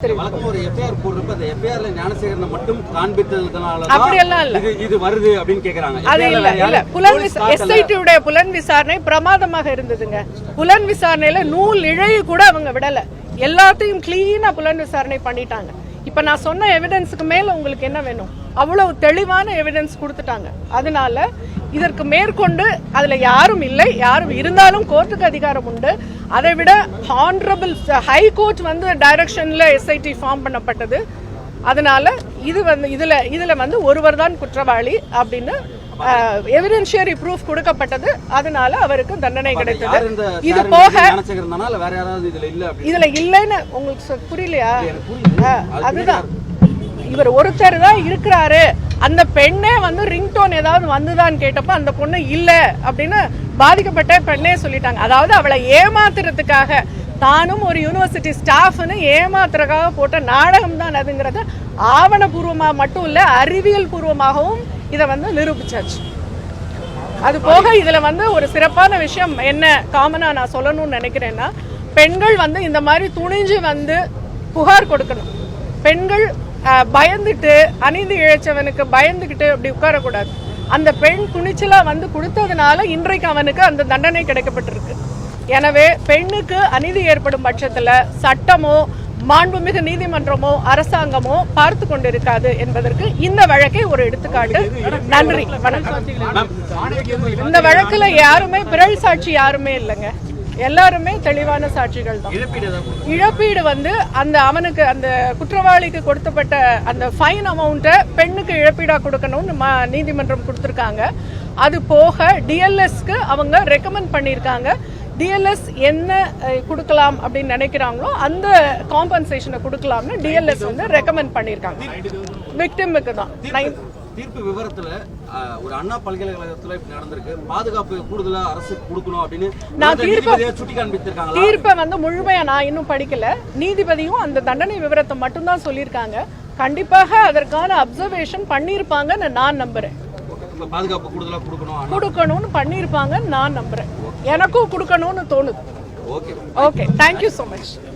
வழக்கம் ஒரு எஃப்ஐஆர் போடுறப்ப அந்த எஃப்ஐஆர்ல ஞானசேகரனை மட்டும் காண்பித்ததுனால அப்படியெல்லாம் இல்ல இது வருது அப்படின்னு கேக்குறாங்க. அது இல்ல எஸ்ஐடியுடைய புலன் விசாரணை பிரமாதமாக இருந்ததுங்க. புலன் விசாரணையில நூல் இழைய கூட அவங்க விடல, எல்லாத்தையும் கிளீனா புலன் விசாரணை பண்ணிட்டாங்க. இப்ப நான் சொன்ன எவிடன்ஸுக்கு மேல உங்களுக்கு என்ன வேணும்? அவ்வளவு தெளிவான எவிடன்ஸ் கொடுத்துட்டாங்க. அதனால இதற்கு மேற்கொண்டு அதுல யாரும் இல்லை, யாரும் இருந்தாலும் கோர்ட்டுக்கு அதிகாரம் உண்டு. அதை விட ஹானரபிள் ஹை கோர்ட் டைரக்ஷன்ல எஸ்ஐடி ஃபார்ம் பண்ணப்பட்டது. அதனால இதுல ஒருவர் தான் குற்றவாளி அப்படின்னு எவிடென்ஷியரி ப்ரூஃப் கொடுக்கப்பட்டது. அதனால அவருக்கு தண்டனை கிடைத்தது. இது போக இதுல இல்லைன்னு உங்களுக்கு புரியலையா? அதுதான், இவர் ஒருத்தர் தான் இருக்கிறாரு. அந்த பெண்ணே ரிங்டோன் ஏதாவது வந்துதான்னு கேட்டப்ப அந்த பொண்ணு இல்ல அப்படின்னு பாதிக்கப்பட்ட பெண்ணே சொல்லிட்டாங்க. அதாவது அவளை ஏமாத்துறதுக்காக, தானும் ஒரு யூனிவர்சிட்டி ஸ்டாஃப்னு ஏமாத்துறதுக்காக போட்ட நாடகம் தான் அதுங்கிறது ஆவணபூர்வமா மட்டும் இல்ல, அறிவியல் பூர்வமாகவும் இதை நிரூபிச்சாச்சு. அது போக இதுல ஒரு சிறப்பான விஷயம் என்ன காமனா நான் சொல்லணும்னு நினைக்கிறேன்னா, பெண்கள் இந்த மாதிரி துணிஞ்சு புகார் கொடுக்கணும். பெண்கள் பயந்துட்டு, அநீதி இழைச்சவனுக்கு பயந்துகிட்டு அப்படி உட்காரக்கூடாது. அந்த பெண் துணிச்சலா கொடுத்ததுனால இன்றைக்கு அவனுக்கு அந்த தண்டனை கிடைக்கப்பட்டிருக்கு. எனவே பெண்ணுக்கு அநீதி ஏற்படும் பட்சத்துல சட்டமோ மாண்புமிகு நீதிமன்றமோ அரசாங்கமோ பார்த்து கொண்டிருக்காது என்பதற்கு இந்த வழக்கை ஒரு எடுத்துக்காட்டு. நன்றி, வணக்கம். இந்த வழக்குல யாருமே பிறல் சாட்சி யாருமே இல்லைங்க, எல்லாருமே தெளிவான சாட்சிகள் தான். இழப்பீடு அவனுக்கு அந்த குற்றவாளிக்கு கொடுத்தப்பட்ட அந்த ஃபைன் அமௌண்ட்டை பெண்ணுக்கு இழப்பீடா கொடுக்கணும்னு நீதிமன்றம் கொடுத்துருக்காங்க. அது போக டிஎல்எஸ்க்கு அவங்க ரெக்கமெண்ட் பண்ணியிருக்காங்க. டிஎல்எஸ் என்ன கொடுக்கலாம் அப்படின்னு நினைக்கிறாங்களோ அந்த காம்பன்சேஷனை கொடுக்கலாம்னு டிஎல்எஸ் ரெக்கமெண்ட் பண்ணியிருக்காங்க விக்டிமுக்கு தான். தீர்ப்பு விவரத்துல ஒரு அண்ணா பல்கலைக்கழகத்துல இப்படி நடந்திருக்கு, பாதுகாப்பு கூடுதலா அரசு கொடுக்கணும் அப்படின்னு நான் சுட்டி காண்பித்திருக்காங்க. தீர்ப்பை முழுமையா நான் இன்னும் படிக்கல. நீதிபதியும் அந்த தண்டனை விவரத்தை மட்டும்தான் சொல்லியிருக்காங்க. கண்டிப்பாக அதற்கான அப்சர்வேஷன் பண்ணியிருப்பாங்கன்னு நான் நம்புறேன். பாதுகாப்பு கூடுதலா கொடுக்கணும்னு பண்ணியிருப்பாங்கன்னு நான் நம்புறேன். எனக்கும் கொடுக்கணும்னு தோணுது. Okay, thank you so much.